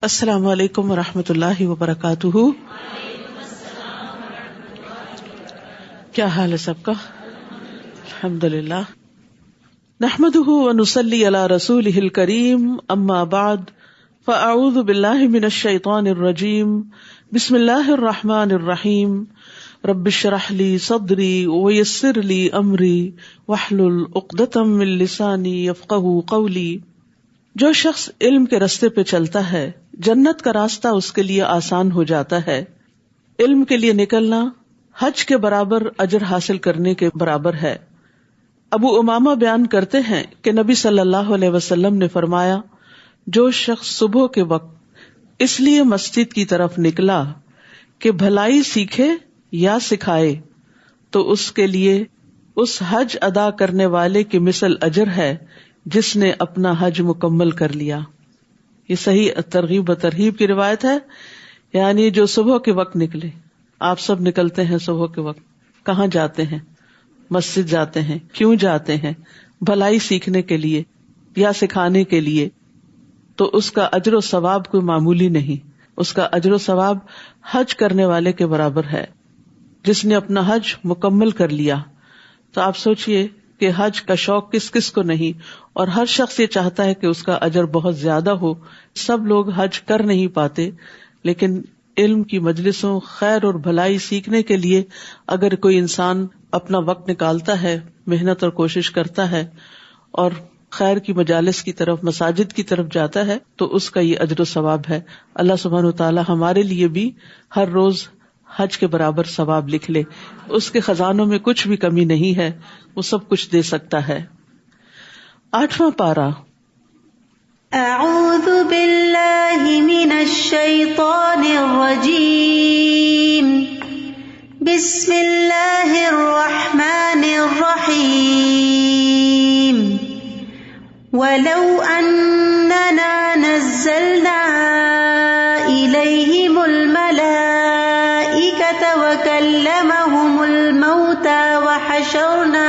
السلام علیکم ورحمۃ اللہ وبرکاتہ. کیا حال ہے سب کا؟ الحمدللہ. نحمده ونصلی علی رسولہ الکریم. اما بعد فاعوذ باللہ من الشیطان الرجیم. بسم اللہ الرحمن الرحیم. رب اشرح لی صدری ویسر لی امری واحلل عقدۃ من لسانی یفقہوا قولی. جو شخص علم کے راستے پہ چلتا ہے جنت کا راستہ اس کے لیے آسان ہو جاتا ہے. علم کے لیے نکلنا حج کے برابر اجر حاصل کرنے کے برابر ہے. ابو امامہ بیان کرتے ہیں کہ نبی صلی اللہ علیہ وسلم نے فرمایا، جو شخص صبح کے وقت اس لیے مسجد کی طرف نکلا کہ بھلائی سیکھے یا سکھائے تو اس کے لیے اس حج ادا کرنے والے کی مثل اجر ہے جس نے اپنا حج مکمل کر لیا. یہ صحیح ترغیب و ترہیب کی روایت ہے. یعنی جو صبح کے وقت نکلے، آپ سب نکلتے ہیں صبح کے وقت، کہاں جاتے ہیں؟ مسجد جاتے ہیں. کیوں جاتے ہیں؟ بھلائی سیکھنے کے لیے یا سکھانے کے لیے. تو اس کا اجر و ثواب کوئی معمولی نہیں. اس کا اجر و ثواب حج کرنے والے کے برابر ہے جس نے اپنا حج مکمل کر لیا. تو آپ سوچئے کہ حج کا شوق کس کس کو نہیں، اور ہر شخص یہ چاہتا ہے کہ اس کا اجر بہت زیادہ ہو. سب لوگ حج کر نہیں پاتے، لیکن علم کی مجلسوں، خیر اور بھلائی سیکھنے کے لیے اگر کوئی انسان اپنا وقت نکالتا ہے، محنت اور کوشش کرتا ہے اور خیر کی مجالس کی طرف، مساجد کی طرف جاتا ہے تو اس کا یہ اجر و ثواب ہے. اللہ سبحانہ وتعالی ہمارے لیے بھی ہر روز حج کے برابر ثواب لکھ لے. اس کے خزانوں میں کچھ بھی کمی نہیں ہے، وہ سب کچھ دے سکتا ہے. 8واں پارہ. اعوذ باللہ من الشیطان الرجیم. بسم اللہ الرحمن الرحیم. ولو اننا نزلنا الیہم الملائکۃ وکلمہم الموتى وحشرنا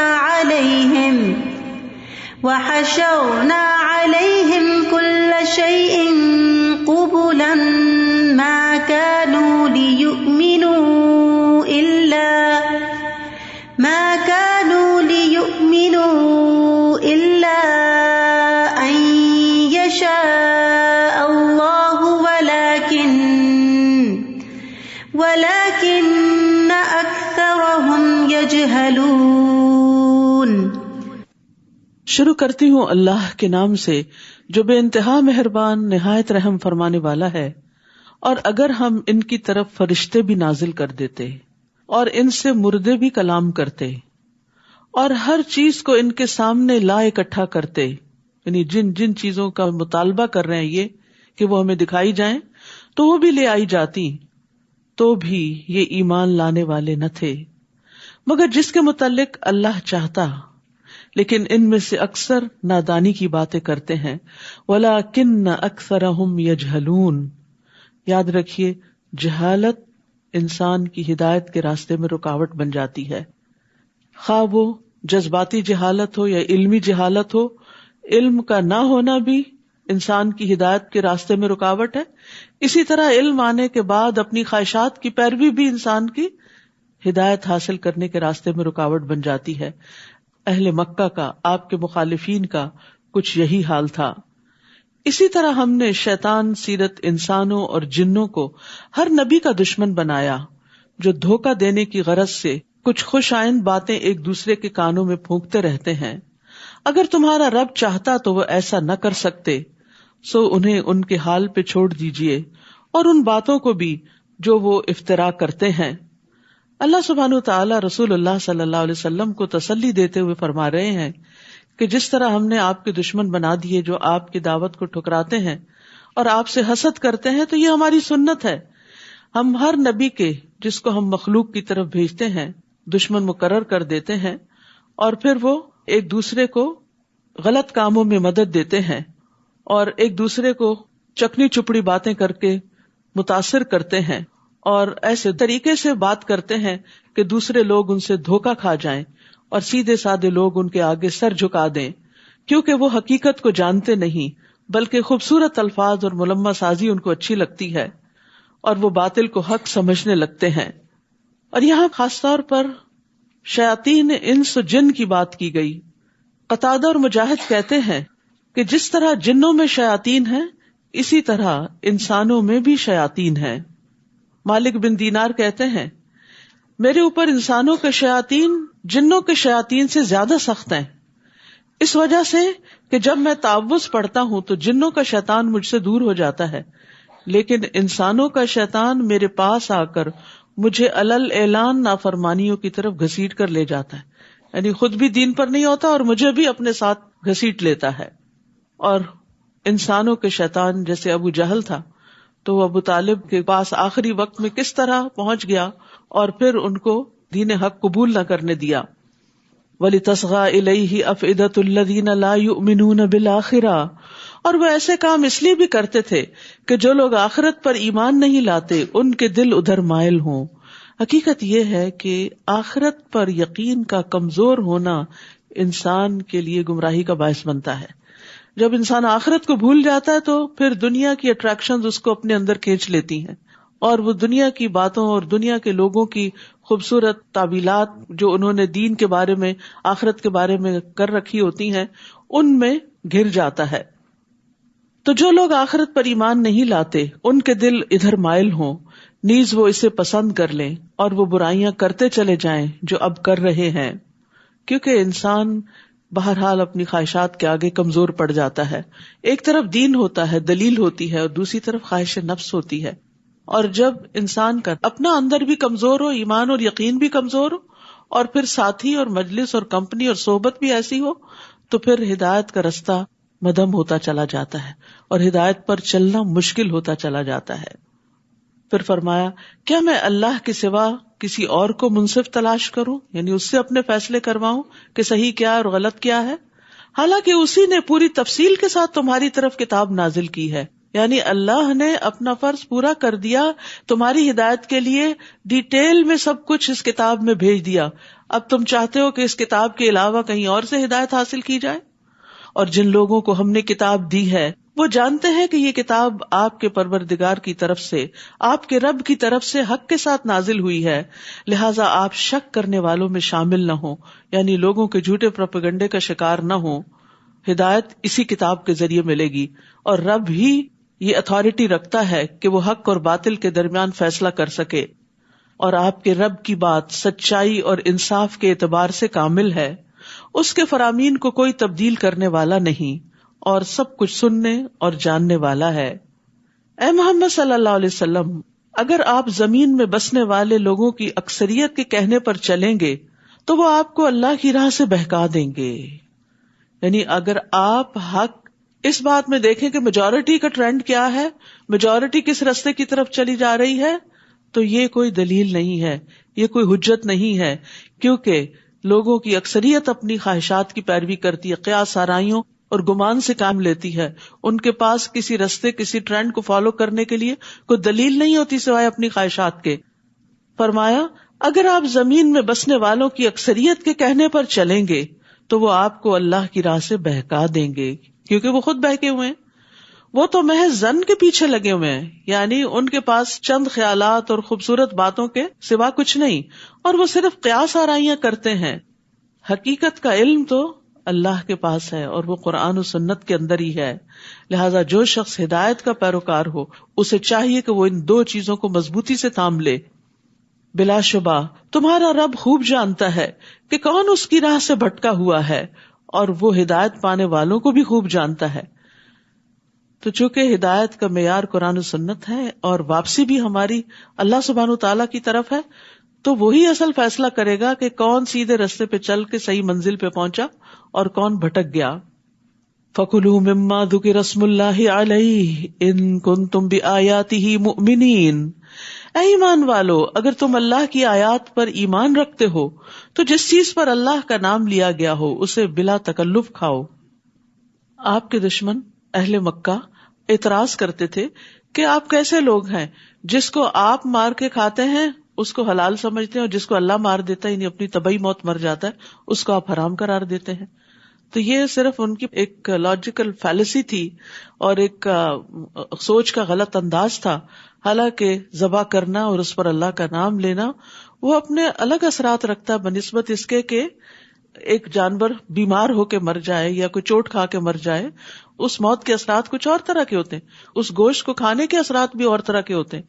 علیہم کل شیء قبلا ما كانوا ليؤمنوا إلا أن يشاء الله ولكن أكثرهم يجهلون. شروع کرتی ہوں اللہ کے نام سے جو بے انتہا مہربان نہایت رحم فرمانے والا ہے. اور اگر ہم ان کی طرف فرشتے بھی نازل کر دیتے اور ان سے مردے بھی کلام کرتے اور ہر چیز کو ان کے سامنے لا اکٹھا کرتے، یعنی جن جن چیزوں کا مطالبہ کر رہے ہیں یہ کہ وہ ہمیں دکھائی جائیں تو وہ بھی لے آئی جاتی، تو بھی یہ ایمان لانے والے نہ تھے مگر جس کے متعلق اللہ چاہتا. لیکن ان میں سے اکثر نادانی کی باتیں کرتے ہیں. وَلَكِنَّ أَكْثَرَهُمْ يَجْهَلُونَ. یاد رکھیے، جہالت انسان کی ہدایت کے راستے میں رکاوٹ بن جاتی ہے. خواہ وہ جذباتی جہالت ہو یا علمی جہالت ہو، علم کا نہ ہونا بھی انسان کی ہدایت کے راستے میں رکاوٹ ہے. اسی طرح علم آنے کے بعد اپنی خواہشات کی پیروی بھی انسان کی ہدایت حاصل کرنے کے راستے میں رکاوٹ بن جاتی ہے. اہل مکہ کا، آپ کے مخالفین کا کچھ یہی حال تھا. اسی طرح ہم نے شیطان سیرت انسانوں اور جنوں کو ہر نبی کا دشمن بنایا جو دھوکہ دینے کی غرض سے کچھ خوش آئند باتیں ایک دوسرے کے کانوں میں پھونکتے رہتے ہیں. اگر تمہارا رب چاہتا تو وہ ایسا نہ کر سکتے، سو انہیں ان کے حال پہ چھوڑ دیجئے اور ان باتوں کو بھی جو وہ افترا کرتے ہیں. اللہ سبحانہ وتعالی رسول اللہ صلی اللہ علیہ وسلم کو تسلی دیتے ہوئے فرما رہے ہیں کہ جس طرح ہم نے آپ کے دشمن بنا دیے جو آپ کی دعوت کو ٹھکراتے ہیں اور آپ سے حسد کرتے ہیں، تو یہ ہماری سنت ہے. ہم ہر نبی کے جس کو ہم مخلوق کی طرف بھیجتے ہیں دشمن مقرر کر دیتے ہیں اور پھر وہ ایک دوسرے کو غلط کاموں میں مدد دیتے ہیں اور ایک دوسرے کو چکنی چپڑی باتیں کر کے متاثر کرتے ہیں اور ایسے طریقے سے بات کرتے ہیں کہ دوسرے لوگ ان سے دھوکہ کھا جائیں اور سیدھے سادے لوگ ان کے آگے سر جھکا دیں، کیونکہ وہ حقیقت کو جانتے نہیں بلکہ خوبصورت الفاظ اور ملمہ سازی ان کو اچھی لگتی ہے اور وہ باطل کو حق سمجھنے لگتے ہیں. اور یہاں خاص طور پر شیاطین انس و جن کی بات کی گئی. قتادہ اور مجاہد کہتے ہیں کہ جس طرح جنوں میں شیاطین ہیں اسی طرح انسانوں میں بھی شیاطین ہیں. مالک بن دینار کہتے ہیں میرے اوپر انسانوں کے شیاطین جنوں کے شیاطین سے زیادہ سخت ہیں، اس وجہ سے کہ جب میں تعوذ پڑھتا ہوں تو جنوں کا شیطان مجھ سے دور ہو جاتا ہے، لیکن انسانوں کا شیطان میرے پاس آ کر مجھے علل اعلان نافرمانیوں کی طرف گھسیٹ کر لے جاتا ہے. یعنی خود بھی دین پر نہیں ہوتا اور مجھے بھی اپنے ساتھ گھسیٹ لیتا ہے. اور انسانوں کے شیطان جیسے ابو جہل تھا تو وہ ابو طالب کے پاس آخری وقت میں کس طرح پہنچ گیا اور پھر ان کو دین حق قبول نہ کرنے دیا. وَلِتَصْغَى إِلَيْهِ أَفْئِدَةُ الَّذِينَ لَا يُؤْمِنُونَ بِالْآخِرَةِ، اور وہ ایسے کام اس لیے بھی کرتے تھے کہ جو لوگ آخرت پر ایمان نہیں لاتے ان کے دل ادھر مائل ہوں. حقیقت یہ ہے کہ آخرت پر یقین کا کمزور ہونا انسان کے لیے گمراہی کا باعث بنتا ہے. جب انسان آخرت کو بھول جاتا ہے تو پھر دنیا کی اٹریکشنز اس کو اپنے اندر کھینچ لیتی ہیں اور وہ دنیا کی باتوں اور دنیا کے لوگوں کی خوبصورت تعبیلات جو انہوں نے دین کے بارے میں آخرت کے بارے میں کر رکھی ہوتی ہیں ان میں گر جاتا ہے. تو جو لوگ آخرت پر ایمان نہیں لاتے ان کے دل ادھر مائل ہوں، نیز وہ اسے پسند کر لیں اور وہ برائیاں کرتے چلے جائیں جو اب کر رہے ہیں. کیونکہ انسان بہرحال اپنی خواہشات کے آگے کمزور پڑ جاتا ہے. ایک طرف دین ہوتا ہے، دلیل ہوتی ہے، اور دوسری طرف خواہش نفس ہوتی ہے. اور جب انسان کا اپنا اندر بھی کمزور ہو، ایمان اور یقین بھی کمزور ہو، اور پھر ساتھی اور مجلس اور کمپنی اور صحبت بھی ایسی ہو، تو پھر ہدایت کا رستہ مدھم ہوتا چلا جاتا ہے اور ہدایت پر چلنا مشکل ہوتا چلا جاتا ہے. پھر فرمایا کیا میں اللہ کے سوا کسی اور کو منصف تلاش کروں، یعنی اس سے اپنے فیصلے کرواؤں کہ صحیح کیا اور غلط کیا ہے، حالانکہ اسی نے پوری تفصیل کے ساتھ تمہاری طرف کتاب نازل کی ہے. یعنی اللہ نے اپنا فرض پورا کر دیا، تمہاری ہدایت کے لیے ڈیٹیل میں سب کچھ اس کتاب میں بھیج دیا. اب تم چاہتے ہو کہ اس کتاب کے علاوہ کہیں اور سے ہدایت حاصل کی جائے؟ اور جن لوگوں کو ہم نے کتاب دی ہے وہ جانتے ہیں کہ یہ کتاب آپ کے پروردگار کی طرف سے، آپ کے رب کی طرف سے حق کے ساتھ نازل ہوئی ہے، لہٰذا آپ شک کرنے والوں میں شامل نہ ہوں، یعنی لوگوں کے جھوٹے پروپیگنڈے کا شکار نہ ہوں. ہدایت اسی کتاب کے ذریعے ملے گی اور رب ہی یہ اتھارٹی رکھتا ہے کہ وہ حق اور باطل کے درمیان فیصلہ کر سکے. اور آپ کے رب کی بات سچائی اور انصاف کے اعتبار سے کامل ہے، اس کے فرامین کو کوئی تبدیل کرنے والا نہیں اور سب کچھ سننے اور جاننے والا ہے. اے محمد صلی اللہ علیہ وسلم، اگر آپ زمین میں بسنے والے لوگوں کی اکثریت کے کہنے پر چلیں گے تو وہ آپ کو اللہ کی راہ سے بہکا دیں گے. یعنی اگر آپ حق اس بات میں دیکھیں کہ میجورٹی کا ٹرینڈ کیا ہے، میجورٹی کس راستے کی طرف چلی جا رہی ہے، تو یہ کوئی دلیل نہیں ہے، یہ کوئی حجت نہیں ہے، کیونکہ لوگوں کی اکثریت اپنی خواہشات کی پیروی کرتی ہے، قیاس آرائیوں اور گمان سے کام لیتی ہے. ان کے پاس کسی راستے کسی ٹرینڈ کو فالو کرنے کے لیے کوئی دلیل نہیں ہوتی سوائے اپنی خواہشات کے. فرمایا اگر آپ زمین میں بسنے والوں کی اکثریت کے کہنے پر چلیں گے تو وہ آپ کو اللہ کی راہ سے بہکا دیں گے، کیونکہ وہ خود بہکے ہوئے ہیں. وہ تو محض ظن کے پیچھے لگے ہوئے ہیں، یعنی ان کے پاس چند خیالات اور خوبصورت باتوں کے سوا کچھ نہیں، اور وہ صرف قیاس آرائیاں کرتے ہیں. حقیقت کا علم تو اللہ کے پاس ہے اور وہ قرآن و سنت کے اندر ہی ہے. لہذا جو شخص ہدایت کا پیروکار ہو اسے چاہیے کہ وہ ان دو چیزوں کو مضبوطی سے تھام لے. بلا شبہ تمہارا رب خوب جانتا ہے کہ کون اس کی راہ سے بھٹکا ہوا ہے، اور وہ ہدایت پانے والوں کو بھی خوب جانتا ہے. تو چونکہ ہدایت کا معیار قرآن و سنت ہے اور واپسی بھی ہماری اللہ سبحانہ تعالیٰ کی طرف ہے، تو وہی اصل فیصلہ کرے گا کہ کون سیدھے رستے پہ چل کے صحیح منزل پہ پہنچا اور کون بھٹک گیا. فَكُلُوا مِمَّا ذُكِرَ اسْمُ اللَّهِ عَلَيْهِ إِن كُنتُمْ بِآيَاتِهِ مُؤْمِنِينَ. اے ایمان والو، اگر تم اللہ کی آیات پر ایمان رکھتے ہو تو جس چیز پر اللہ کا نام لیا گیا ہو اسے بلا تکلف کھاؤ. آپ کے دشمن اہل مکہ اعتراض کرتے تھے کہ آپ کیسے لوگ ہیں جس کو آپ مار کے کھاتے ہیں اس کو حلال سمجھتے ہیں، اور جس کو اللہ مار دیتا ہے یعنی اپنی طبعی موت مر جاتا ہے اس کو آپ حرام قرار دیتے ہیں. تو یہ صرف ان کی ایک لاجیکل فیلسی تھی اور ایک سوچ کا غلط انداز تھا. حالانکہ ذبح کرنا اور اس پر اللہ کا نام لینا وہ اپنے الگ اثرات رکھتا ہے بنسبت اس کے کہ ایک جانور بیمار ہو کے مر جائے یا کوئی چوٹ کھا کے مر جائے. اس موت کے اثرات کچھ اور طرح کے ہوتے ہیں, اس گوشت کو کھانے کے اثرات بھی اور طرح کے ہوتے ہیں,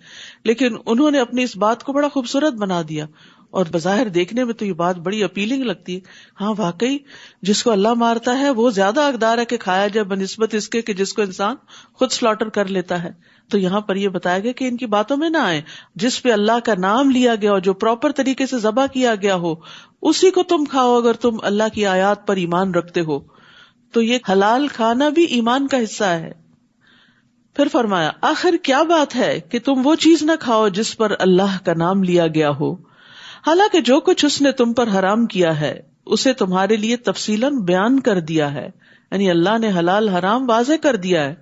لیکن انہوں نے اپنی اس بات کو بڑا خوبصورت بنا دیا. اور بظاہر دیکھنے میں تو یہ بات بڑی اپیلنگ لگتی ہے. ہاں واقعی جس کو اللہ مارتا ہے وہ زیادہ حقدار ہے کہ کھایا جائے بنسبت اس کے کہ جس کو انسان خود سلاٹر کر لیتا ہے. تو یہاں پر یہ بتایا گیا کہ ان کی باتوں میں نہ آئے. جس پہ اللہ کا نام لیا گیا ہو, جو پراپر طریقے سے ذبح کیا گیا ہو, اسی کو تم کھاؤ اگر تم اللہ کی آیات پر ایمان رکھتے ہو. تو یہ حلال کھانا بھی ایمان کا حصہ ہے. پھر فرمایا آخر کیا بات ہے کہ تم وہ چیز نہ کھاؤ جس پر اللہ کا نام لیا گیا ہو, حالانکہ جو کچھ اس نے تم پر حرام کیا ہے اسے تمہارے لیے تفصیلاً بیان کر دیا ہے. یعنی اللہ نے حلال حرام واضح کر دیا ہے,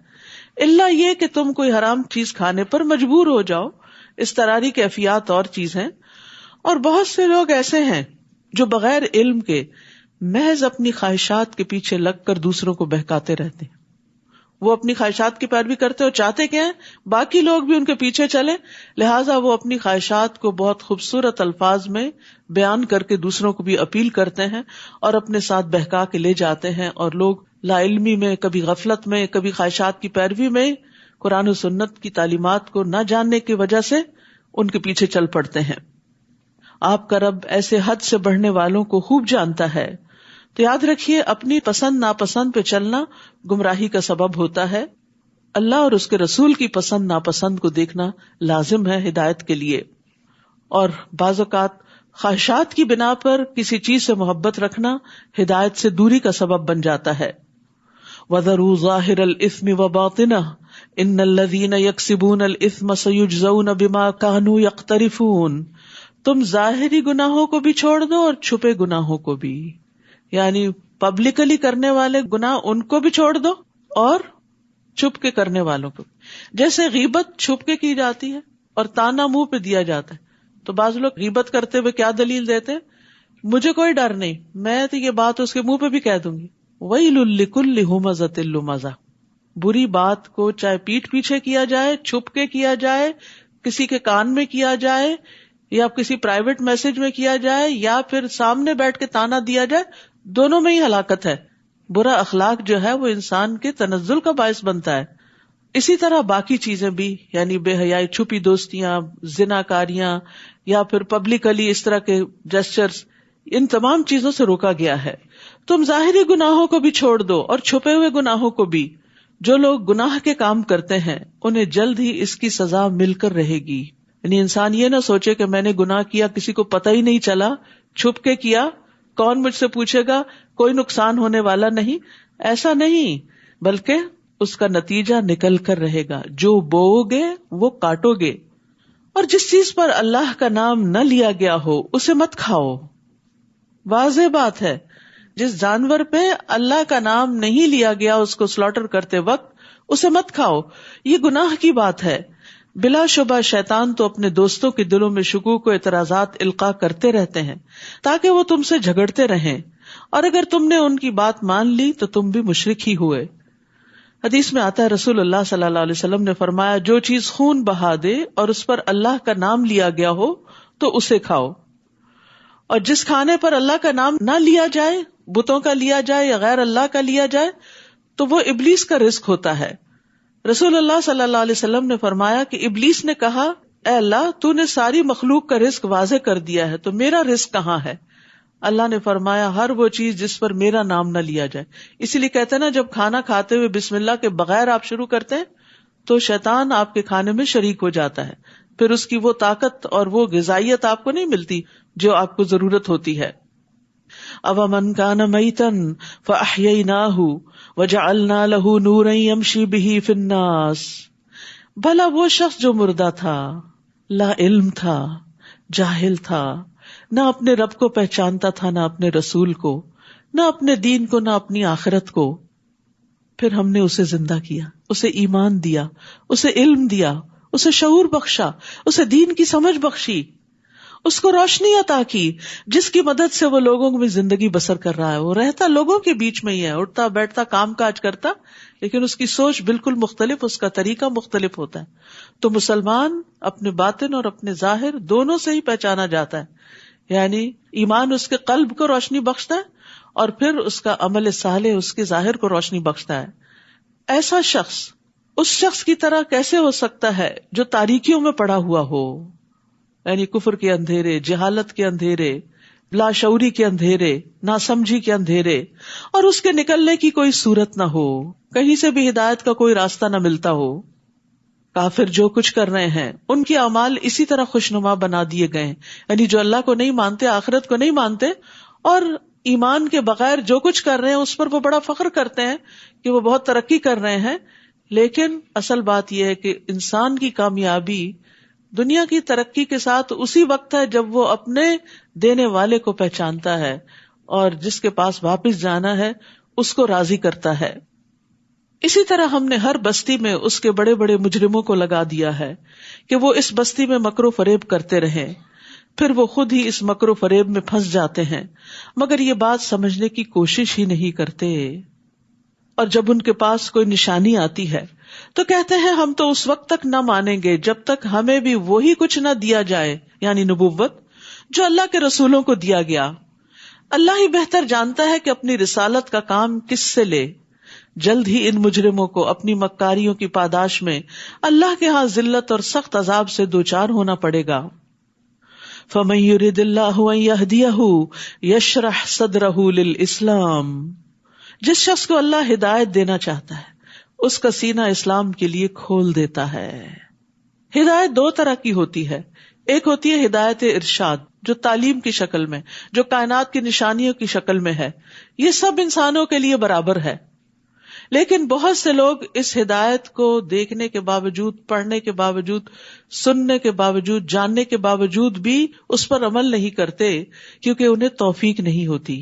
الا یہ کہ تم کوئی حرام چیز کھانے پر مجبور ہو جاؤ. اضطراری کیفیات اور چیز ہیں. اور بہت سے لوگ ایسے ہیں جو بغیر علم کے محض اپنی خواہشات کے پیچھے لگ کر دوسروں کو بہکاتے رہتے ہیں. وہ اپنی خواہشات کی پیروی کرتے اور چاہتے کیا ہیں, باقی لوگ بھی ان کے پیچھے چلیں. لہٰذا وہ اپنی خواہشات کو بہت خوبصورت الفاظ میں بیان کر کے دوسروں کو بھی اپیل کرتے ہیں اور اپنے ساتھ بہکا کے لے جاتے ہیں. اور لوگ لا علمی میں, کبھی غفلت میں, کبھی خواہشات کی پیروی میں قرآن و سنت کی تعلیمات کو نہ جاننے کی وجہ سے ان کے پیچھے چل پڑتے ہیں. آپ کا رب ایسے حد سے بڑھنے والوں کو خوب جانتا ہے. تو یاد رکھیے اپنی پسند ناپسند پہ چلنا گمراہی کا سبب ہوتا ہے. اللہ اور اس کے رسول کی پسند ناپسند کو دیکھنا لازم ہے ہدایت کے لیے. اور بعض اوقات خواہشات کی بنا پر کسی چیز سے محبت رکھنا ہدایت سے دوری کا سبب بن جاتا ہے. وَذَرُوا ظَاهِرَ الْإِثْمِ وَبَاطِنَهُ إِنَّ الَّذِينَ يَكْسِبُونَ الْإِثْمَ سَيُجْزَوْنَ بِمَا كَانُوا يَقْتَرِفُونَ. تم ظاہری گناہوں کو بھی چھوڑ دو اور چھپے گناہوں کو بھی, یعنی پبلکلی کرنے والے گناہ ان کو بھی چھوڑ دو اور چھپ کے کرنے والوں کو. جیسے غیبت چھپ کے کی جاتی ہے اور تانا منہ پہ دیا جاتا ہے, تو بعض لوگ غیبت کرتے ہوئے کیا دلیل دیتے ہیں, مجھے کوئی ڈر نہیں, میں تو یہ بات اس کے منہ پہ بھی کہہ دوں گی. وَيْلٌ لِكُلِّ هُمَزَةٍ لُمَزَةٍ. بری بات کو چاہے پیٹھ پیچھے کیا جائے, چھپ کے کیا جائے, کسی کے کان میں کیا جائے, یا کسی پرائیویٹ میسج میں کیا جائے, یا پھر سامنے بیٹھ کے تانا دیا جائے, دونوں میں ہی ہلاکت ہے. برا اخلاق جو ہے وہ انسان کے تنزل کا باعث بنتا ہے. اسی طرح باقی چیزیں بھی, یعنی بے حیائی, چھپی دوستیاں, زناکاریاں, یا پھر پبلکلی اس طرح کے جسچرز, ان تمام چیزوں سے روکا گیا ہے. تم ظاہری گناہوں کو بھی چھوڑ دو اور چھپے ہوئے گناہوں کو بھی. جو لوگ گناہ کے کام کرتے ہیں انہیں جلد ہی اس کی سزا مل کر رہے گی. یعنی انسان یہ نہ سوچے کہ میں نے گناہ کیا, کسی کو پتہ ہی نہیں چلا, چھپ کے کیا, کون مجھ سے پوچھے گا, کوئی نقصان ہونے والا نہیں. ایسا نہیں, بلکہ اس کا نتیجہ نکل کر رہے گا. جو بو گے وہ کاٹو گے. اور جس چیز پر اللہ کا نام نہ لیا گیا ہو اسے مت کھاؤ. واضح بات ہے, جس جانور پہ اللہ کا نام نہیں لیا گیا اس کو سلاٹر کرتے وقت اسے مت کھاؤ. یہ گناہ کی بات ہے. بلا شبہ شیطان تو اپنے دوستوں کے دلوں میں شکوک و اعتراضات القاء کرتے رہتے ہیں تاکہ وہ تم سے جھگڑتے رہیں, اور اگر تم نے ان کی بات مان لی تو تم بھی مشرک ہی ہوئے. حدیث میں آتا ہے رسول اللہ صلی اللہ علیہ وسلم نے فرمایا, جو چیز خون بہا دے اور اس پر اللہ کا نام لیا گیا ہو تو اسے کھاؤ, اور جس کھانے پر اللہ کا نام نہ لیا جائے, بتوں کا لیا جائے یا غیر اللہ کا لیا جائے, تو وہ ابلیس کا رزق ہوتا ہے. رسول اللہ صلی اللہ علیہ وسلم نے فرمایا کہ ابلیس نے کہا, اے اللہ تو نے ساری مخلوق کا رزق واضح کر دیا ہے, تو میرا رزق کہاں ہے؟ اللہ نے فرمایا, ہر وہ چیز جس پر میرا نام نہ لیا جائے. اسی لیے کہتے ہیں نا, جب کھانا کھاتے ہوئے بسم اللہ کے بغیر آپ شروع کرتے ہیں تو شیطان آپ کے کھانے میں شریک ہو جاتا ہے, پھر اس کی وہ طاقت اور وہ غذائیت آپ کو نہیں ملتی جو آپ کو ضرورت ہوتی ہے. أَوَمَنْ كَانَ مَيْتًا فَأَحْيَيْنَاهُ وَجَعَلْنَا لَهُ نُورًا يَمْشِي بِهِ فِي النَّاسِ. بھلا وہ شخص جو مردہ تھا, لا علم تھا, جاہل تھا, نہ اپنے رب کو پہچانتا تھا, نہ اپنے رسول کو, نہ اپنے دین کو, نہ اپنی آخرت کو, پھر ہم نے اسے زندہ کیا, اسے ایمان دیا, اسے علم دیا, اسے شعور بخشا, اسے دین کی سمجھ بخشی, اس کو روشنی عطا کی جس کی مدد سے وہ لوگوں میں زندگی بسر کر رہا ہے. وہ رہتا لوگوں کے بیچ میں ہی ہے, اٹھتا بیٹھتا کام کاج کرتا, لیکن اس کی سوچ بالکل مختلف, اس کا طریقہ مختلف ہوتا ہے. تو مسلمان اپنے باطن اور اپنے ظاہر دونوں سے ہی پہچانا جاتا ہے. یعنی ایمان اس کے قلب کو روشنی بخشتا ہے اور پھر اس کا عمل صالح اس کے ظاہر کو روشنی بخشتا ہے. ایسا شخص اس شخص کی طرح کیسے ہو سکتا ہے جو تاریکیوں میں پڑا ہوا ہو, یعنی کفر کے اندھیرے, جہالت کے اندھیرے, لاشعوری کے اندھیرے, ناسمجھی کے اندھیرے, اور اس کے نکلنے کی کوئی صورت نہ ہو, کہیں سے بھی ہدایت کا کوئی راستہ نہ ملتا ہو. کافر جو کچھ کر رہے ہیں ان کے اعمال اسی طرح خوشنما بنا دیے گئے ہیں, یعنی جو اللہ کو نہیں مانتے, آخرت کو نہیں مانتے, اور ایمان کے بغیر جو کچھ کر رہے ہیں اس پر وہ بڑا فخر کرتے ہیں کہ وہ بہت ترقی کر رہے ہیں. لیکن اصل بات یہ ہے کہ انسان کی کامیابی دنیا کی ترقی کے ساتھ اسی وقت ہے جب وہ اپنے دینے والے کو پہچانتا ہے اور جس کے پاس واپس جانا ہے اس کو راضی کرتا ہے. اسی طرح ہم نے ہر بستی میں اس کے بڑے بڑے مجرموں کو لگا دیا ہے کہ وہ اس بستی میں مکر و فریب کرتے رہیں, پھر وہ خود ہی اس مکر و فریب میں پھنس جاتے ہیں, مگر یہ بات سمجھنے کی کوشش ہی نہیں کرتے. اور جب ان کے پاس کوئی نشانی آتی ہے تو کہتے ہیں ہم تو اس وقت تک نہ مانیں گے جب تک ہمیں بھی وہی کچھ نہ دیا جائے, یعنی نبوت, جو اللہ کے رسولوں کو دیا گیا. اللہ ہی بہتر جانتا ہے کہ اپنی رسالت کا کام کس سے لے. جلد ہی ان مجرموں کو اپنی مکاریوں کی پاداش میں اللہ کے ہاں ذلت اور سخت عذاب سے دوچار ہونا پڑے گا. فَمَن يُرِدِ اللَّهُ أَن يَهْدِيَهُ يَشْرَحْ صَدْرَهُ لِلْإِسْلَامِ, جس شخص کو اللہ ہدایت دینا چاہتا ہے اس کا سینہ اسلام کے لیے کھول دیتا ہے. ہدایت دو طرح کی ہوتی ہے, ایک ہوتی ہے ہدایت ارشاد جو تعلیم کی شکل میں, جو کائنات کی نشانیوں کی شکل میں ہے, یہ سب انسانوں کے لیے برابر ہے. لیکن بہت سے لوگ اس ہدایت کو دیکھنے کے باوجود, پڑھنے کے باوجود, سننے کے باوجود, جاننے کے باوجود بھی اس پر عمل نہیں کرتے کیونکہ انہیں توفیق نہیں ہوتی.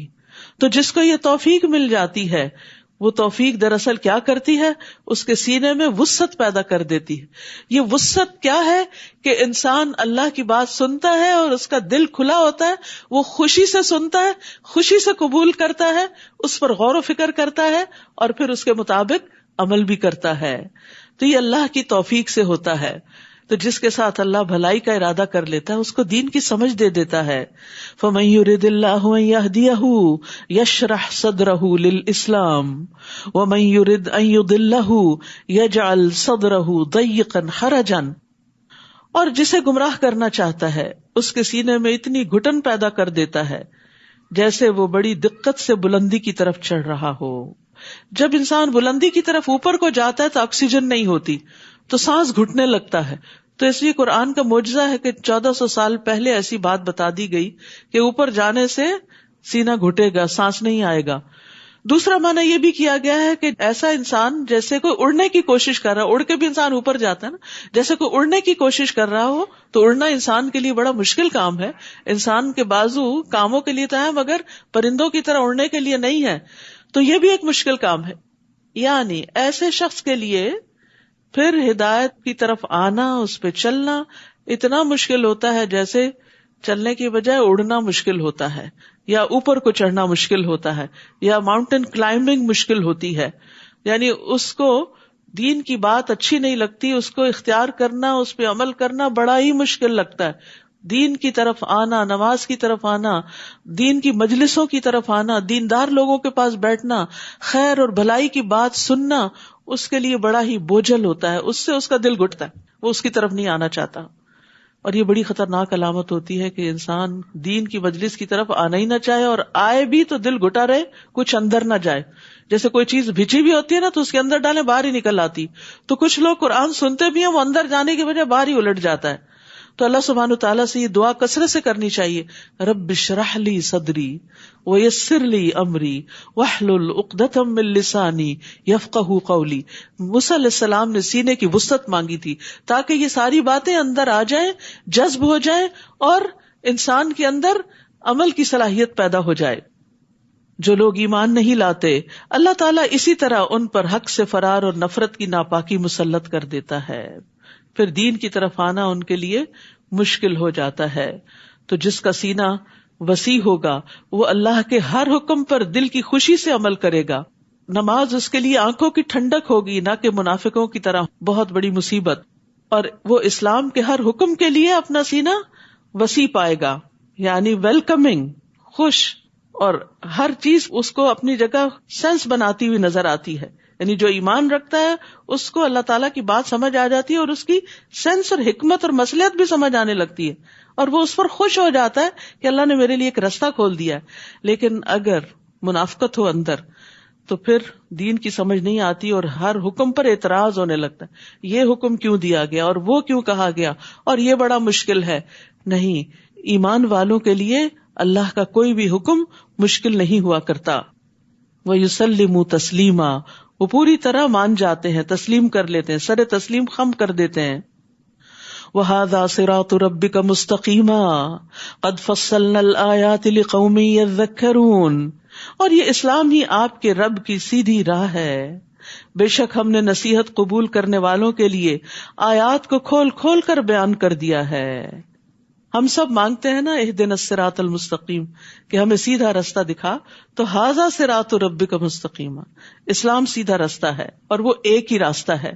تو جس کو یہ توفیق مل جاتی ہے وہ توفیق دراصل کیا کرتی ہے, اس کے سینے میں وسعت پیدا کر دیتی ہے. یہ وسعت کیا ہے کہ انسان اللہ کی بات سنتا ہے اور اس کا دل کھلا ہوتا ہے, وہ خوشی سے سنتا ہے, خوشی سے قبول کرتا ہے, اس پر غور و فکر کرتا ہے اور پھر اس کے مطابق عمل بھی کرتا ہے. تو یہ اللہ کی توفیق سے ہوتا ہے. تو جس کے ساتھ اللہ بھلائی کا ارادہ کر لیتا ہے اس کو دین کی سمجھ دے دیتا ہے. فَمَن يُرِدِ اللَّهُ أَن يَهْدِيَهُ يَشْرَحْ صَدْرَهُ لِلْإِسْلَامِ وَمَن يُرِدْ أَن يُضِلَّهُ يَجْعَلْ صَدْرَهُ ضَيِّقًا حَرَجًا, اور جسے گمراہ کرنا چاہتا ہے اس کے سینے میں اتنی گھٹن پیدا کر دیتا ہے جیسے وہ بڑی دقت سے بلندی کی طرف چڑھ رہا ہو. جب انسان بلندی کی طرف اوپر کو جاتا ہے تو آکسیجن نہیں ہوتی تو سانس گھٹنے لگتا ہے. تو اس لیے قرآن کا معجزہ ہے کہ 1400 سال پہلے ایسی بات بتا دی گئی کہ اوپر جانے سے سینہ گھٹے گا, سانس نہیں آئے گا. دوسرا معنی یہ بھی کیا گیا ہے کہ ایسا انسان جیسے کوئی اڑنے کی کوشش کر رہا ہے, اڑ کے بھی انسان اوپر جاتا ہے نا, جیسے کوئی اڑنے کی کوشش کر رہا ہو تو اڑنا انسان کے لیے بڑا مشکل کام ہے. انسان کے بازو کاموں کے لیے تو ہے مگر پرندوں کی طرح اڑنے کے لیے نہیں ہے, تو یہ بھی ایک مشکل کام ہے. یعنی ایسے شخص کے لیے پھر ہدایت کی طرف آنا, اس پہ چلنا اتنا مشکل ہوتا ہے جیسے چلنے کی بجائے اڑنا مشکل ہوتا ہے, یا اوپر کو چڑھنا مشکل ہوتا ہے, یا ماؤنٹین کلائمبنگ مشکل ہوتی ہے. یعنی اس کو دین کی بات اچھی نہیں لگتی, اس کو اختیار کرنا, اس پہ عمل کرنا بڑا ہی مشکل لگتا ہے. دین کی طرف آنا, نماز کی طرف آنا, دین کی مجلسوں کی طرف آنا, دیندار لوگوں کے پاس بیٹھنا, خیر اور بھلائی کی بات سننا اس کے لیے بڑا ہی بوجھل ہوتا ہے, اس سے اس کا دل گھٹتا ہے, وہ اس کی طرف نہیں آنا چاہتا. اور یہ بڑی خطرناک علامت ہوتی ہے کہ انسان دین کی مجلس کی طرف آنا ہی نہ چاہے, اور آئے بھی تو دل گھٹا رہے, کچھ اندر نہ جائے. جیسے کوئی چیز بھیچی بھی ہوتی ہے نا تو اس کے اندر ڈالے باہر ہی نکل آتی, تو کچھ لوگ قرآن سنتے بھی ہیں وہ اندر جانے کی بجائے باہر ہی الٹ جاتا ہے. تو اللہ سبحانہ وتعالیٰ سے یہ دعا کثرت سے کرنی چاہیے, رب اشرح لی صدری ویسر لی امری واحلل عقدۃ من لسانی یفقہوا قولی. موسیٰ علیہ السلام نے سینے کی وسعت مانگی تھی تاکہ یہ ساری باتیں اندر آ جائیں, جذب ہو جائیں اور انسان کے اندر عمل کی صلاحیت پیدا ہو جائے. جو لوگ ایمان نہیں لاتے اللہ تعالیٰ اسی طرح ان پر حق سے فرار اور نفرت کی ناپاکی مسلط کر دیتا ہے, پھر دین کی طرف آنا ان کے لیے مشکل ہو جاتا ہے. تو جس کا سینہ وسیع ہوگا وہ اللہ کے ہر حکم پر دل کی خوشی سے عمل کرے گا. نماز اس کے لیے آنکھوں کی ٹھنڈک ہوگی، نہ کہ منافقوں کی طرح بہت بڑی مصیبت. اور وہ اسلام کے ہر حکم کے لیے اپنا سینہ وسیع پائے گا، یعنی ویلکمنگ، خوش، اور ہر چیز اس کو اپنی جگہ سینس بناتی ہوئی نظر آتی ہے. یعنی جو ایمان رکھتا ہے اس کو اللہ تعالیٰ کی بات سمجھ آ جاتی ہے اور اس کی سینس اور حکمت اور مصلحت بھی سمجھ آنے لگتی ہے، اور وہ اس پر خوش ہو جاتا ہے کہ اللہ نے میرے لیے ایک رستہ کھول دیا ہے. لیکن اگر منافقت ہو اندر تو پھر دین کی سمجھ نہیں آتی اور ہر حکم پر اعتراض ہونے لگتا ہے. یہ حکم کیوں دیا گیا اور وہ کیوں کہا گیا اور یہ بڑا مشکل ہے. نہیں، ایمان والوں کے لیے اللہ کا کوئی بھی حکم مشکل نہیں ہوا کرتا. وَيُسَلِّمُ تَسْلِيمًا، وہ پوری طرح مان جاتے ہیں، تسلیم کر لیتے ہیں، سر تسلیم خم کر دیتے ہیں. وَهَذَا صِرَاطُ رَبِّكَ مُسْتَقِيمًا قَدْ فَصَّلْنَا الْآيَاتِ لِقَوْمٍ يَذَّكَّرُونَ، اور یہ اسلام ہی آپ کے رب کی سیدھی راہ ہے. بے شک ہم نے نصیحت قبول کرنے والوں کے لیے آیات کو کھول کھول کر بیان کر دیا ہے. ہم سب مانگتے ہیں نا اہدنا الصراط المستقیم، کہ ہمیں سیدھا رستہ دکھا. تو ھذا صراط ربک مستقیما، اسلام سیدھا رستہ ہے اور وہ ایک ہی راستہ ہے.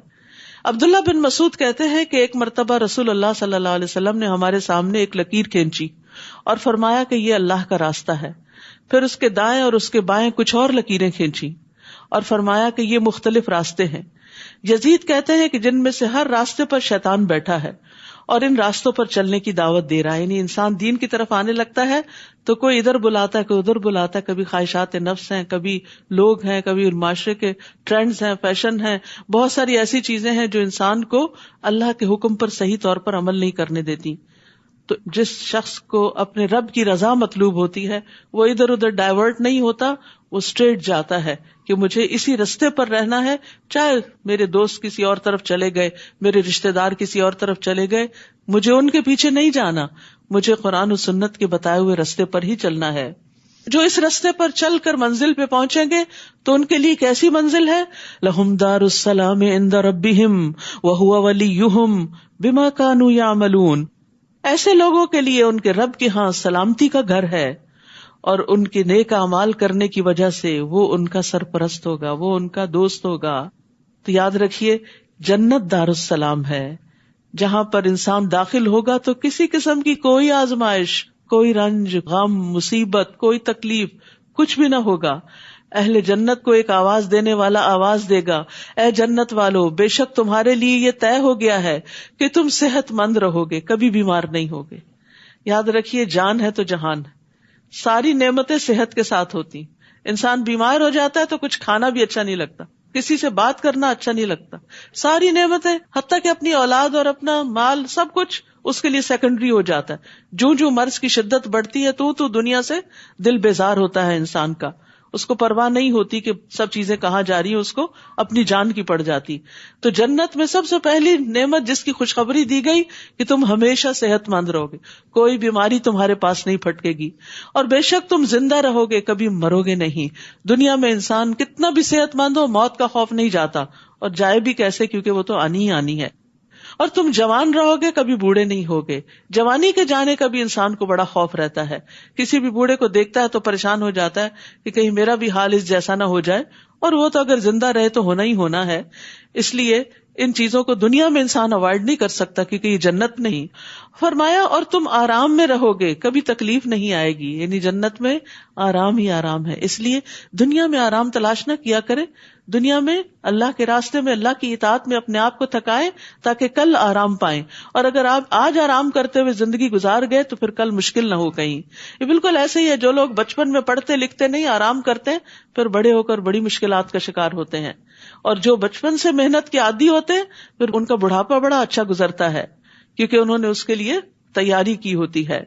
عبداللہ بن مسعود کہتے ہیں کہ ایک مرتبہ رسول اللہ صلی اللہ علیہ وسلم نے ہمارے سامنے ایک لکیر کھینچی اور فرمایا کہ یہ اللہ کا راستہ ہے. پھر اس کے دائیں اور اس کے بائیں کچھ اور لکیریں کھینچی اور فرمایا کہ یہ مختلف راستے ہیں. یزید کہتے ہیں کہ جن میں سے ہر راستے پر شیطان بیٹھا ہے اور ان راستوں پر چلنے کی دعوت دے رہا ہے. یعنی انسان دین کی طرف آنے لگتا ہے تو کوئی ادھر بلاتا ہے، کوئی ادھر بلاتا ہے، کبھی خواہشات نفس ہیں، کبھی لوگ ہیں، کبھی معاشرے کے ٹرینڈز ہیں، فیشن ہیں، بہت ساری ایسی چیزیں ہیں جو انسان کو اللہ کے حکم پر صحیح طور پر عمل نہیں کرنے دیتی. تو جس شخص کو اپنے رب کی رضا مطلوب ہوتی ہے وہ ادھر ادھر ڈائیورٹ نہیں ہوتا، وہ اسٹریٹ جاتا ہے کہ مجھے اسی رستے پر رہنا ہے، چاہے میرے دوست کسی اور طرف چلے گئے، میرے رشتہ دار کسی اور طرف چلے گئے، مجھے ان کے پیچھے نہیں جانا، مجھے قرآن و سنت کے بتائے ہوئے رستے پر ہی چلنا ہے. جو اس رستے پر چل کر منزل پہ پہنچیں گے تو ان کے لیے کیسی منزل ہے؟ لہم دار السلام عند ربہم وہو ولیہم بما کانوا یعملون، ایسے لوگوں کے لیے ان کے رب کے ہاں سلامتی کا گھر ہے اور ان کے نیک اعمال کرنے کی وجہ سے وہ ان کا سرپرست ہوگا، وہ ان کا دوست ہوگا. تو یاد رکھیے جنت دار السلام ہے، جہاں پر انسان داخل ہوگا تو کسی قسم کی کوئی آزمائش، کوئی رنج، غم، مصیبت، کوئی تکلیف کچھ بھی نہ ہوگا. اہل جنت کو ایک آواز دینے والا آواز دے گا، اے جنت والو، بے شک تمہارے لیے یہ طے ہو گیا ہے کہ تم صحت مند رہو گے، کبھی بیمار نہیں ہوگے. یاد رکھیے جان ہے تو جہان ہے، ساری نعمتیں صحت کے ساتھ ہوتی. انسان بیمار ہو جاتا ہے تو کچھ کھانا بھی اچھا نہیں لگتا، کسی سے بات کرنا اچھا نہیں لگتا. ساری نعمتیں حتیٰ کہ اپنی اولاد اور اپنا مال سب کچھ اس کے لیے سیکنڈری ہو جاتا ہے. جو جو مرض کی شدت بڑھتی ہے تو دنیا سے دل بیزار ہوتا ہے انسان کا، اس کو پرواہ نہیں ہوتی کہ سب چیزیں کہاں جا رہی ہیں، اس کو اپنی جان کی پڑ جاتی. تو جنت میں سب سے پہلی نعمت جس کی خوشخبری دی گئی کہ تم ہمیشہ صحت مند رہو گے، کوئی بیماری تمہارے پاس نہیں پھٹکے گی، اور بے شک تم زندہ رہو گے، کبھی مرو گے نہیں. دنیا میں انسان کتنا بھی صحت مند ہو، موت کا خوف نہیں جاتا، اور جائے بھی کیسے، کیونکہ وہ تو آنی ہی آنی ہے. اور تم جوان رہو گے، کبھی بوڑھے نہیں ہوگے. جوانی کے جانے کا بھی انسان کو بڑا خوف رہتا ہے، کسی بھی بوڑھے کو دیکھتا ہے تو پریشان ہو جاتا ہے کہ کہیں میرا بھی حال اس جیسا نہ ہو جائے، اور وہ تو اگر زندہ رہے تو ہونا ہی ہونا ہے. اس لیے ان چیزوں کو دنیا میں انسان اوائڈ نہیں کر سکتا کیونکہ یہ جنت نہیں. فرمایا اور تم آرام میں رہو گے، کبھی تکلیف نہیں آئے گی. یعنی جنت میں آرام ہی آرام ہے. اس لیے دنیا میں آرام تلاش نہ کیا کرے، دنیا میں اللہ کے راستے میں اللہ کی اطاعت میں اپنے آپ کو تھکائیں تاکہ کل آرام پائیں. اور اگر آپ آج آرام کرتے ہوئے زندگی گزار گئے تو پھر کل مشکل نہ ہو کہیں. یہ بالکل ایسے ہی ہے، جو لوگ بچپن میں پڑھتے لکھتے نہیں، آرام کرتے ہیں، پھر بڑے ہو کر بڑی مشکلات کا شکار ہوتے ہیں. اور جو بچپن سے محنت کے عادی ہوتے ہیں پھر ان کا بڑھاپا بڑا اچھا گزرتا ہے کیونکہ انہوں نے اس کے لیے تیاری کی ہوتی ہے.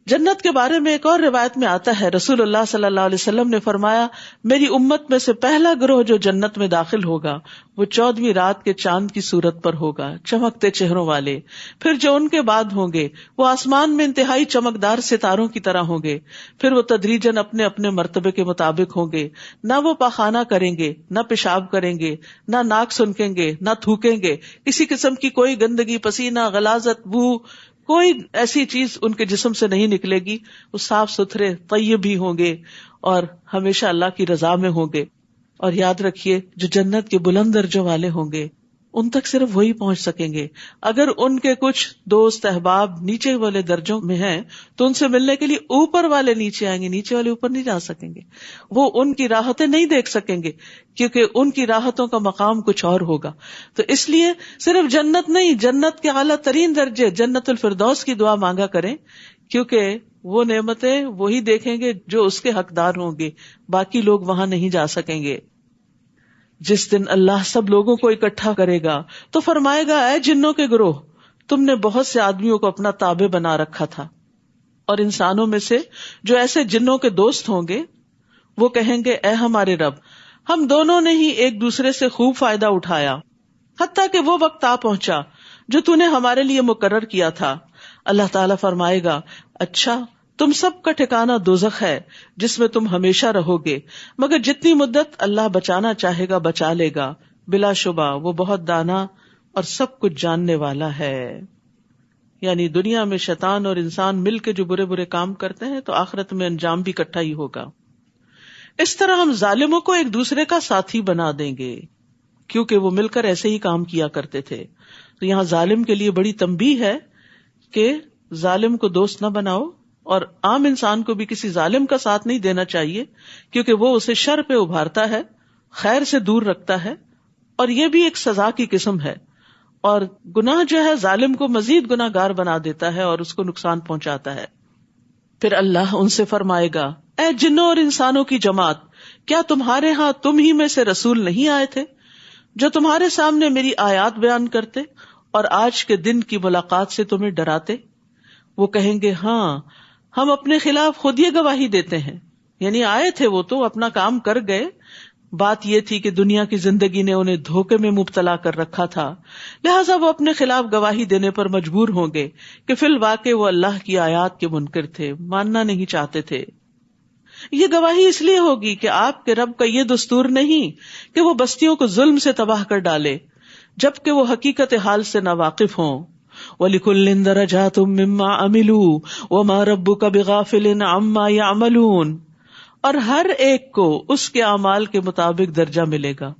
جنت کے بارے میں ایک اور روایت میں آتا ہے، رسول اللہ صلی اللہ علیہ وسلم نے فرمایا، میری امت میں سے پہلا گروہ جو جنت میں داخل ہوگا وہ 14ویں رات کے چاند کی صورت پر ہوگا، چمکتے چہروں والے. پھر جو ان کے بعد ہوں گے وہ آسمان میں انتہائی چمکدار ستاروں کی طرح ہوں گے. پھر وہ تدریجاً اپنے اپنے مرتبے کے مطابق ہوں گے، نہ وہ پاخانہ کریں گے، نہ پیشاب کریں گے، نہ ناک سنکیں گے، نہ تھوکیں گے، کسی قسم کی کوئی گندگی، پسینہ، غلاظت، بو، کوئی ایسی چیز ان کے جسم سے نہیں نکلے گی. وہ صاف ستھرے طیب ہی ہوں گے اور ہمیشہ اللہ کی رضا میں ہوں گے. اور یاد رکھیے جو جنت کے بلند درجوں والے ہوں گے ان تک صرف وہی پہنچ سکیں گے. اگر ان کے کچھ دوست احباب نیچے والے درجوں میں ہیں تو ان سے ملنے کے لیے اوپر والے نیچے آئیں گے, نیچے والے اوپر نہیں جا سکیں گے. وہ ان کی راحتیں نہیں دیکھ سکیں گے کیونکہ ان کی راحتوں کا مقام کچھ اور ہوگا. تو اس لیے صرف جنت نہیں, جنت کے اعلیٰ ترین درجے جنت الفردوس کی دعا مانگا کریں, کیونکہ وہ نعمتیں وہی دیکھیں گے جو اس کے حقدار ہوں گے, باقی لوگ وہاں نہیں جا سکیں گے. جس دن اللہ سب لوگوں کو اکٹھا کرے گا تو فرمائے گا, اے جنوں کے گروہ, تم نے بہت سے آدمیوں کو اپنا تابع بنا رکھا تھا, اور انسانوں میں سے جو ایسے جنوں کے دوست ہوں گے وہ کہیں گے, اے ہمارے رب, ہم دونوں نے ہی ایک دوسرے سے خوب فائدہ اٹھایا حتیٰ کہ وہ وقت آ پہنچا جو تو نے ہمارے لیے مقرر کیا تھا. اللہ تعالیٰ فرمائے گا, اچھا تم سب کا ٹھکانہ دوزخ ہے جس میں تم ہمیشہ رہو گے, مگر جتنی مدت اللہ بچانا چاہے گا بچا لے گا, بلا شبہ وہ بہت دانا اور سب کچھ جاننے والا ہے. یعنی دنیا میں شیطان اور انسان مل کے جو برے برے کام کرتے ہیں تو آخرت میں انجام بھی اکٹھا ہی ہوگا. اس طرح ہم ظالموں کو ایک دوسرے کا ساتھی بنا دیں گے کیونکہ وہ مل کر ایسے ہی کام کیا کرتے تھے. تو یہاں ظالم کے لیے بڑی تنبیہ ہے کہ ظالم کو دوست نہ بناؤ, اور عام انسان کو بھی کسی ظالم کا ساتھ نہیں دینا چاہیے کیونکہ وہ اسے شر پہ ابھارتا ہے, خیر سے دور رکھتا ہے, اور یہ بھی ایک سزا کی قسم ہے. اور گناہ جو ہے ظالم کو مزید گناہ گار بنا دیتا ہے اور اس کو نقصان پہنچاتا ہے. پھر اللہ ان سے فرمائے گا, اے جنوں اور انسانوں کی جماعت, کیا تمہارے ہاں تم ہی میں سے رسول نہیں آئے تھے جو تمہارے سامنے میری آیات بیان کرتے اور آج کے دن کی ملاقات سے تمہیں ڈراتے؟ وہ کہیں گے, ہاں ہم اپنے خلاف خود یہ گواہی دیتے ہیں. یعنی آئے تھے وہ تو اپنا کام کر گئے, بات یہ تھی کہ دنیا کی زندگی نے انہیں دھوکے میں مبتلا کر رکھا تھا, لہٰذا وہ اپنے خلاف گواہی دینے پر مجبور ہوں گے کہ فی الواقع وہ اللہ کی آیات کے منکر تھے, ماننا نہیں چاہتے تھے. یہ گواہی اس لیے ہوگی کہ آپ کے رب کا یہ دستور نہیں کہ وہ بستیوں کو ظلم سے تباہ کر ڈالے جبکہ وہ حقیقت حال سے ناواقف ہوں. وَلِكُلٍّ دَرَجَاتٌ مِّمَّا عَمِلُوا وَمَا رَبُّكَ بِغَافِلٍ عَمَّا يَعْمَلُونَ, اور ہر ایک کو اس کے اعمال کے مطابق درجہ ملے گا.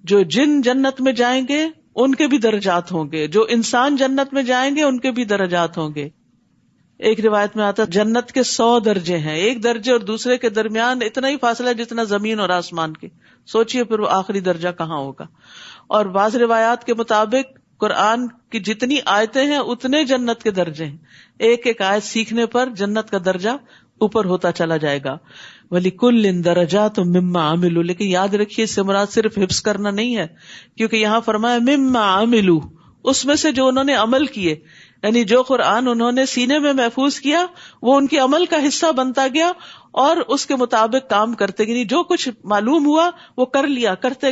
جو جن جنت میں جائیں گے ان کے بھی درجات ہوں گے, جو انسان جنت میں جائیں گے ان کے بھی درجات ہوں گے. ایک روایت میں آتا جنت کے 100 درجے ہیں, ایک درجے اور دوسرے کے درمیان اتنا ہی فاصلہ جتنا زمین اور آسمان کے. سوچئے پھر وہ آخری درجہ کہاں ہوگا. اور بعض روایات کے مطابق قرآن کی جتنی آیتیں ہیں اتنے جنت کے درجے ہیں, ایک ایک آیت سیکھنے پر جنت کا درجہ اوپر ہوتا چلا جائے گا. وَلِكُلٍّ دَرَجَاتٌ مِّمَّا عَمِلُوا, لیکن یاد رکھیے اس سے مراد صرف حفظ کرنا نہیں ہے, کیونکہ یہاں فرمایا مِمَّا عَمِلُوا, اس میں سے جو انہوں نے عمل کیے, یعنی جو قرآن انہوں نے سینے میں محفوظ کیا وہ ان کے عمل کا حصہ بنتا گیا اور اس کے مطابق کام کرتے گئے. جو کچھ معلوم ہوا وہ کر لیا, کرتے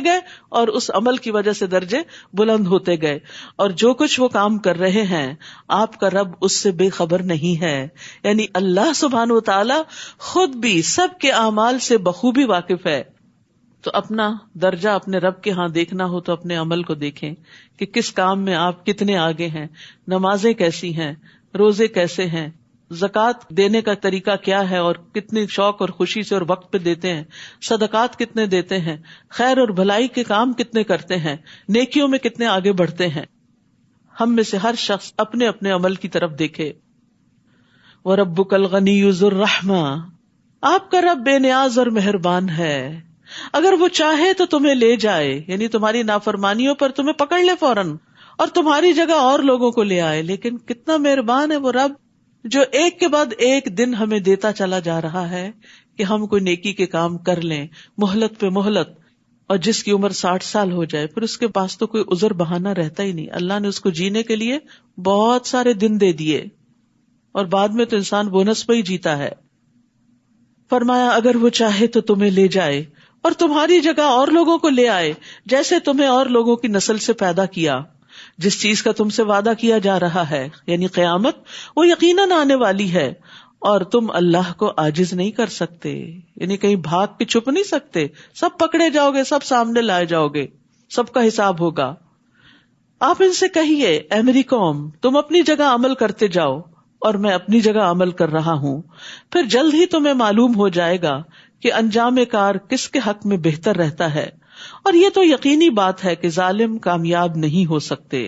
گئے اور اس عمل کی وجہ سے درجے بلند ہوتے گئے. اور جو کچھ وہ کام کر رہے ہیں آپ کا رب اس سے بے خبر نہیں ہے. یعنی اللہ سبحانہ و تعالی خود بھی سب کے اعمال سے بخوبی واقف ہے. تو اپنا درجہ اپنے رب کے ہاں دیکھنا ہو تو اپنے عمل کو دیکھیں کہ کس کام میں آپ کتنے آگے ہیں, نمازیں کیسی ہیں, روزے کیسے ہیں, زکوٰۃ دینے کا طریقہ کیا ہے اور کتنی شوق اور خوشی سے اور وقت پہ دیتے ہیں, صدقات کتنے دیتے ہیں, خیر اور بھلائی کے کام کتنے کرتے ہیں, نیکیوں میں کتنے آگے بڑھتے ہیں. ہم میں سے ہر شخص اپنے اپنے عمل کی طرف دیکھے. وَرَبُّكَ الْغَنِيُّ ذُو الرَّحْمَةِ, آپ کا رب بے نیاز اور مہربان ہے, اگر وہ چاہے تو تمہیں لے جائے, یعنی تمہاری نافرمانیوں پر تمہیں پکڑ لے فوراً اور تمہاری جگہ اور لوگوں کو لے آئے. لیکن کتنا مہربان ہے وہ رب جو ایک کے بعد ایک دن ہمیں دیتا چلا جا رہا ہے کہ ہم کوئی نیکی کے کام کر لیں, مہلت پہ مہلت. اور جس کی عمر 60 سال ہو جائے پھر اس کے پاس تو کوئی عذر بہانہ رہتا ہی نہیں. اللہ نے اس کو جینے کے لیے بہت سارے دن دے دیے اور بعد میں تو انسان بونس پہ ہی جیتا ہے. فرمایا اگر وہ چاہے تو تمہیں لے جائے اور تمہاری جگہ اور لوگوں کو لے آئے جیسے تمہیں اور لوگوں کی نسل سے پیدا کیا. جس چیز کا تم سے وعدہ کیا جا رہا ہے یعنی قیامت, وہ یقیناً آنے والی ہے اور تم اللہ کو عاجز نہیں کر سکتے, یعنی کہیں بھاگ کے چھپ نہیں سکتے. سب پکڑے جاؤ گے, سب سامنے لائے جاؤ گے, سب کا حساب ہوگا. آپ ان سے کہیے اے میری قوم تم اپنی جگہ عمل کرتے جاؤ اور میں اپنی جگہ عمل کر رہا ہوں، پھر جلد ہی تمہیں معلوم ہو جائے گا کہ انجام کار کس کے حق میں بہتر رہتا ہے، اور یہ تو یقینی بات ہے کہ ظالم کامیاب نہیں ہو سکتے۔